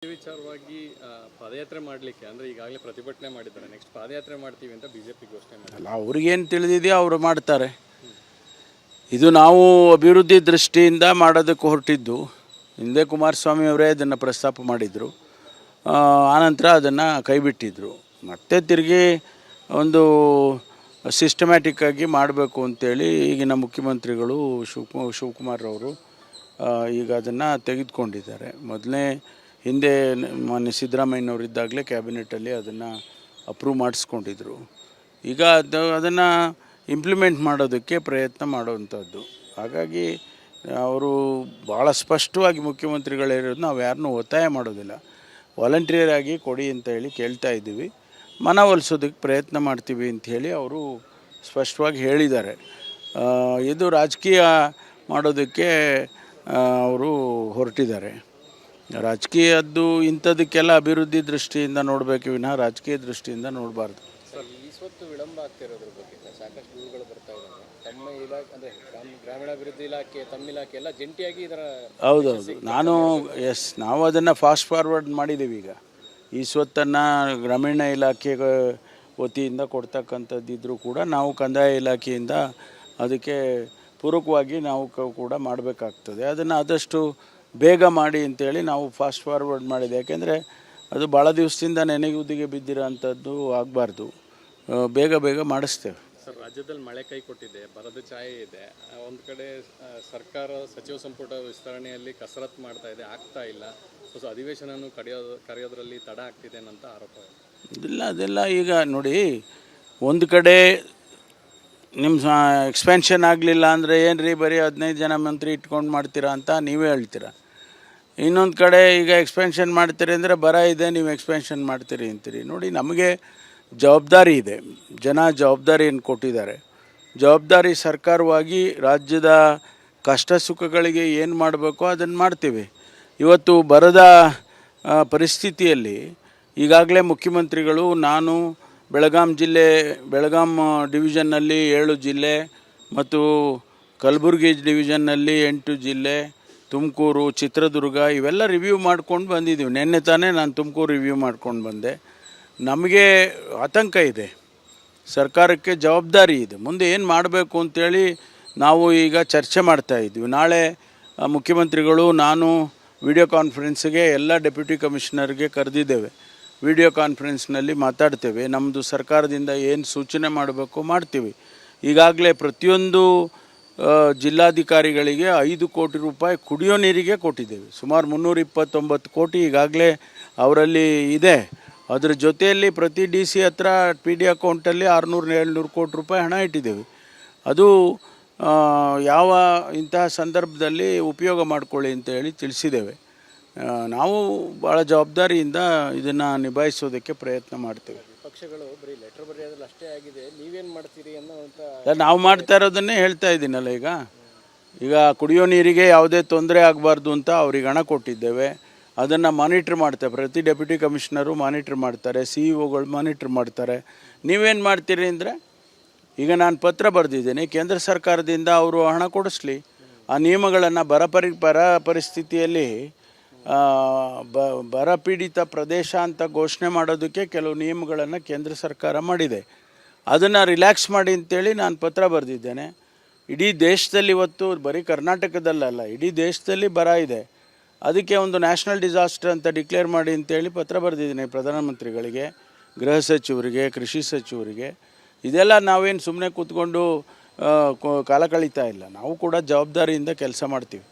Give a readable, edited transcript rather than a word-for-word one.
ಈ ವಿಚಾರವಾಗಿ ಪಾದಯಾತ್ರೆ ಮಾಡಲಿಕ್ಕೆ ಅಂದರೆ ಈಗಾಗಲೇ ಪ್ರತಿಭಟನೆ ಮಾಡಿದ್ದಾರೆ. ನೆಕ್ಸ್ಟ್ ಪಾದಯಾತ್ರೆ ಮಾಡ್ತೀವಿ ಅಂತ ಬಿಜೆಪಿ ಘೋಷಣೆ ಮಾಡಿದ್ದಾರೆ. ಅಲ್ಲ, ಅವ್ರಿಗೇನು ತಿಳಿದಿದೆಯೋ ಅವರು ಮಾಡ್ತಾರೆ. ಇದು ನಾವು ಅಭಿವೃದ್ಧಿ ದೃಷ್ಟಿಯಿಂದ ಮಾಡೋದಕ್ಕೆ ಹೊರಟಿದ್ದು. ಹಿಂದೆ ಕುಮಾರಸ್ವಾಮಿ ಅವರೇ ಅದನ್ನು ಪ್ರಸ್ತಾಪ ಮಾಡಿದರು. ಆನಂತರ ಅದನ್ನು ಕೈಬಿಟ್ಟಿದ್ದರು. ಮತ್ತೆ ತಿರುಗಿ ಒಂದು ಸಿಸ್ಟಮ್ಯಾಟಿಕ್ಕಾಗಿ ಮಾಡಬೇಕು ಅಂತೇಳಿ ಈಗಿನ ಮುಖ್ಯಮಂತ್ರಿಗಳು ಶಿವಕುಮಾರ್ ಅವರು ಈಗ ಅದನ್ನು ತೆಗೆದುಕೊಂಡಿದ್ದಾರೆ. ಮೊದಲನೇ ಹಿಂದೆ ಮಾನ್ಯ ಸಿದ್ದರಾಮಯ್ಯನವರಿದ್ದಾಗಲೇ ಕ್ಯಾಬಿನೆಟಲ್ಲಿ ಅದನ್ನು ಅಪ್ರೂವ್ ಮಾಡಿಸ್ಕೊಂಡಿದ್ರು. ಈಗ ಅದನ್ನು ಇಂಪ್ಲಿಮೆಂಟ್ ಮಾಡೋದಕ್ಕೆ ಪ್ರಯತ್ನ ಮಾಡುವಂಥದ್ದು. ಹಾಗಾಗಿ ಅವರು ಭಾಳ ಸ್ಪಷ್ಟವಾಗಿ ಮುಖ್ಯಮಂತ್ರಿಗಳು ಹೇಳಿರೋದು, ನಾವು ಯಾರನ್ನೂ ಒತ್ತಾಯ ಮಾಡೋದಿಲ್ಲ, ವಾಲಂಟಿಯರ್ ಆಗಿ ಕೊಡಿ ಅಂತ ಹೇಳಿ ಕೇಳ್ತಾ ಇದ್ದೀವಿ, ಮನವೊಲಿಸೋದಕ್ಕೆ ಪ್ರಯತ್ನ ಮಾಡ್ತೀವಿ ಅಂಥೇಳಿ ಅವರು ಸ್ಪಷ್ಟವಾಗಿ ಹೇಳಿದ್ದಾರೆ. ಇದು ರಾಜಕೀಯ ಮಾಡೋದಕ್ಕೆ ಅವರು ಹೊರಟಿದ್ದಾರೆ. ರಾಜಕೀಯದ್ದು ಇಂಥದಕ್ಕೆಲ್ಲ ಅಭಿವೃದ್ಧಿ ದೃಷ್ಟಿಯಿಂದ ನೋಡಬೇಕು ವಿನಃ ರಾಜಕೀಯ ದೃಷ್ಟಿಯಿಂದ ನೋಡಬಾರ್ದು. ಸರ್, ಇವತ್ತು ವಿಳಂಬ ಆಗ್ತಿರೋದ್ರ ಬಗ್ಗೆ ಸಾಕಷ್ಟು ದೂರುಗಳು ಬರ್ತಾ ಇದ್ದಾವೆ. ತಮ್ಮ ಇಲಾಖೆ ಅಂದರೆ ಗ್ರಾಮೀಣಾಭಿವೃದ್ಧಿ ಇಲಾಖೆ, ತಮ್ಮ ಇಲಾಖೆ ಎಲ್ಲ ಜಂಟಿಯಾಗಿ ಇದರ ಹೌದೌದು, ನಾವು ಅದನ್ನು ಫಾಸ್ಟ್ ಫಾರ್ವರ್ಡ್ ಮಾಡಿದ್ದೀವಿ. ಈಗ ಈ ಸ್ವತ್ತನ್ನು ಗ್ರಾಮೀಣ ಇಲಾಖೆ ವತಿಯಿಂದ ಕೊಡ್ತಕ್ಕಂಥದ್ದಿದ್ದರೂ ಕೂಡ ನಾವು ಕಂದಾಯ ಇಲಾಖೆಯಿಂದ ಅದಕ್ಕೆ ಪೂರಕವಾಗಿ ನಾವು ಕೂಡ ಮಾಡಬೇಕಾಗ್ತದೆ. ಅದನ್ನು ಆದಷ್ಟು ಬೇಗ ಮಾಡಿ ಅಂತೇಳಿ ನಾವು ಫಾಸ್ಟ್ ಫಾರ್ವರ್ಡ್ ಮಾಡಿದೆ. ಯಾಕೆಂದರೆ ಅದು ಭಾಳ ದಿವಸದಿಂದ ನೆನೆಗುದಿಗೆ ಬಿದ್ದಿರೋ ಅಂಥದ್ದು ಆಗಬಾರ್ದು. ಬೇಗ ಮಾಡಿಸ್ತೇವೆ. ಸರ್, ರಾಜ್ಯದಲ್ಲಿ ಮಳೆ ಕೈ ಕೊಟ್ಟಿದೆ, ಬರದ ಛಾಯೆ ಇದೆ. ಒಂದು ಕಡೆ ಸರ್ಕಾರ ಸಚಿವ ಸಂಪುಟ ವಿಸ್ತರಣೆಯಲ್ಲಿ ಕಸರತ್ತು ಮಾಡ್ತಾ ಇದೆ, ಆಗ್ತಾ ಇಲ್ಲ. ಸೊ ಅಧಿವೇಶನವನ್ನು ಕರೆಯೋದ್ರಲ್ಲಿ ತಡ ಆಗ್ತಿದೆ ಅಂತ ಆರೋಪ. ಅದೆಲ್ಲ ಈಗ ನೋಡಿ, ಒಂದು ಕಡೆ ನಿಮ್ಮ ಎಕ್ಸ್ಪೆನ್ಷನ್ ಆಗಲಿಲ್ಲ ಅಂದರೆ ಏನು ರೀ, ಬರೀ 15 ಜನ ಮಂತ್ರಿ ಇಟ್ಕೊಂಡು ಮಾಡ್ತೀರಾ ಅಂತ ನೀವೇ ಹೇಳ್ತೀರಾ. ಇನ್ನೊಂದು ಕಡೆ ಈಗ ಎಕ್ಸ್ಪೆನ್ಷನ್ ಮಾಡ್ತೀರಿ ಅಂದರೆ ಬರ ಇದೆ, ನೀವು ಎಕ್ಸ್ಪೆನ್ಷನ್ ಮಾಡ್ತೀರಿ ಅಂತೀರಿ. ನೋಡಿ, ನಮಗೆ ಜವಾಬ್ದಾರಿ ಇದೆ, ಜನ ಜವಾಬ್ದಾರಿಯನ್ನು ಕೊಟ್ಟಿದ್ದಾರೆ. ಜವಾಬ್ದಾರಿ ಸರ್ಕಾರವಾಗಿ ರಾಜ್ಯದ ಕಷ್ಟ ಸುಖಗಳಿಗೆ ಏನು ಮಾಡಬೇಕೋ ಅದನ್ನು ಮಾಡ್ತೀವಿ. ಇವತ್ತು ಬರದ ಪರಿಸ್ಥಿತಿಯಲ್ಲಿ ಈಗಾಗಲೇ ಮುಖ್ಯಮಂತ್ರಿಗಳು, ನಾನು ಬೆಳಗಾಂ ಡಿವಿಷನ್ನಲ್ಲಿ 7 ಜಿಲ್ಲೆ ಮತ್ತು ಕಲಬುರಗಿ ಡಿವಿಷನ್ನಲ್ಲಿ 8 ಜಿಲ್ಲೆ, ತುಮಕೂರು, ಚಿತ್ರದುರ್ಗ ಇವೆಲ್ಲ ರಿವ್ಯೂ ಮಾಡ್ಕೊಂಡು ಬಂದಿದ್ದೀವಿ. ನಿನ್ನೆ ತಾನೇ ನಾನು ತುಮಕೂರು ರಿವ್ಯೂ ಮಾಡ್ಕೊಂಡು ಬಂದೆ. ನಮಗೆ ಆತಂಕ ಇದೆ, ಸರ್ಕಾರಕ್ಕೆ ಜವಾಬ್ದಾರಿ ಇದೆ. ಮುಂದೆ ಏನು ಮಾಡಬೇಕು ಅಂತೇಳಿ ನಾವು ಈಗ ಚರ್ಚೆ ಮಾಡ್ತಾಯಿದ್ವಿ. ನಾಳೆ ಮುಖ್ಯಮಂತ್ರಿಗಳು, ನಾನು ವಿಡಿಯೋ ಕಾನ್ಫರೆನ್ಸ್ಗೆ ಎಲ್ಲ ಡೆಪ್ಯೂಟಿ ಕಮಿಷನರ್ಗೆ ಕರೆದಿದ್ದೇವೆ. ವಿಡಿಯೋ ಕಾನ್ಫರೆನ್ಸ್ನಲ್ಲಿ ಮಾತಾಡ್ತೇವೆ. ನಮ್ಮದು ಸರ್ಕಾರದಿಂದ ಏನು ಸೂಚನೆ ಮಾಡಬೇಕು ಮಾಡ್ತೀವಿ. ಈಗಾಗಲೇ ಪ್ರತಿಯೊಂದು ಜಿಲ್ಲಾಧಿಕಾರಿಗಳಿಗೆ 5 ಕೋಟಿ ರೂಪಾಯಿ ಕುಡಿಯೋ ನೀರಿಗೆ ಕೊಟ್ಟಿದ್ದೇವೆ. ಸುಮಾರು 329 ಕೋಟಿ ಈಗಾಗಲೇ ಅವರಲ್ಲಿ ಇದೆ. ಅದರ ಜೊತೆಯಲ್ಲಿ ಪ್ರತಿ DC ಹತ್ರ PD ಅಕೌಂಟಲ್ಲಿ 600-700 ಕೋಟಿ ರೂಪಾಯಿ ಹಣ ಇಟ್ಟಿದ್ದೇವೆ. ಅದು ಯಾವ ಇಂತಹ ಸಂದರ್ಭದಲ್ಲಿ ಉಪಯೋಗ ಮಾಡಿಕೊಳ್ಳಿ ಅಂತ ಹೇಳಿ ತಿಳಿಸಿದ್ದೇವೆ. ನಾವು ಭಾಳ ಜವಾಬ್ದಾರಿಯಿಂದ ಇದನ್ನು ನಿಭಾಯಿಸೋದಕ್ಕೆ ಪ್ರಯತ್ನ ಮಾಡ್ತೇವೆ. ಪಕ್ಷಗಳು ಬರೀ ಲೆಟರ್ ಬರೆಯೋದ್ರಲ್ಲಿ ಅಷ್ಟೇ ಆಗಿದೆ, ನೀವೇನು ಮಾಡ್ತೀರಿ ಅನ್ನೋ ನಾವು ಮಾಡ್ತಾ ಇರೋದನ್ನೇ ಹೇಳ್ತಾ ಇದ್ದೀನಲ್ಲ. ಈಗ ಕುಡಿಯೋ ನೀರಿಗೆ ಯಾವುದೇ ತೊಂದರೆ ಆಗಬಾರ್ದು ಅಂತ ಅವ್ರಿಗೆ ಹಣ ಕೊಟ್ಟಿದ್ದೇವೆ. ಅದನ್ನು ಮಾನಿಟ್ರ್ ಮಾಡ್ತೇವೆ. ಪ್ರತಿ ಡೆಪ್ಯೂಟಿ ಕಮಿಷನರು ಮಾನಿಟ್ರ್ ಮಾಡ್ತಾರೆ, CEO ಮಾನಿಟ್ರ್ ಮಾಡ್ತಾರೆ. ನೀವೇನು ಮಾಡ್ತೀರಿ ಅಂದರೆ, ಈಗ ನಾನು ಪತ್ರ ಬರೆದಿದ್ದೀನಿ, ಕೇಂದ್ರ ಸರ್ಕಾರದಿಂದ ಅವರು ಹಣ ಕೊಡಿಸ್ಲಿ. ಆ ನಿಯಮಗಳನ್ನು ಬರ ಪರಿಸ್ಥಿತಿಯಲ್ಲಿ ಬರಪೀಡಿತ ಪ್ರದೇಶ ಅಂತ ಘೋಷಣೆ ಮಾಡೋದಕ್ಕೆ ಕೆಲವು ನಿಯಮಗಳನ್ನು ಕೇಂದ್ರ ಸರ್ಕಾರ ಮಾಡಿದೆ. ಅದನ್ನು ರಿಲ್ಯಾಕ್ಸ್ ಮಾಡಿ ಅಂತೇಳಿ ನಾನು ಪತ್ರ ಬರೆದಿದ್ದೇನೆ. ಇಡೀ ದೇಶದಲ್ಲಿ ಇವತ್ತು, ಬರೀ ಕರ್ನಾಟಕದಲ್ಲಲ್ಲ, ಇಡೀ ದೇಶದಲ್ಲಿ ಬರ ಇದೆ. ಅದಕ್ಕೆ ಒಂದು ನ್ಯಾಷನಲ್ ಡಿಸಾಸ್ಟರ್ ಅಂತ ಡಿಕ್ಲೇರ್ ಮಾಡಿ ಅಂತೇಳಿ ಪತ್ರ ಬರೆದಿದ್ದೀನಿ ಪ್ರಧಾನಮಂತ್ರಿಗಳಿಗೆ, ಗೃಹ ಸಚಿವರಿಗೆ, ಕೃಷಿ ಸಚಿವರಿಗೆ. ಇದೆಲ್ಲ ನಾವೇನು ಸುಮ್ಮನೆ ಕೂತ್ಕೊಂಡು ಕಾಲ ಕಳೀತಾ ಇಲ್ಲ. ನಾವು ಕೂಡ ಜವಾಬ್ದಾರಿಯಿಂದ ಕೆಲಸ ಮಾಡ್ತೀವಿ.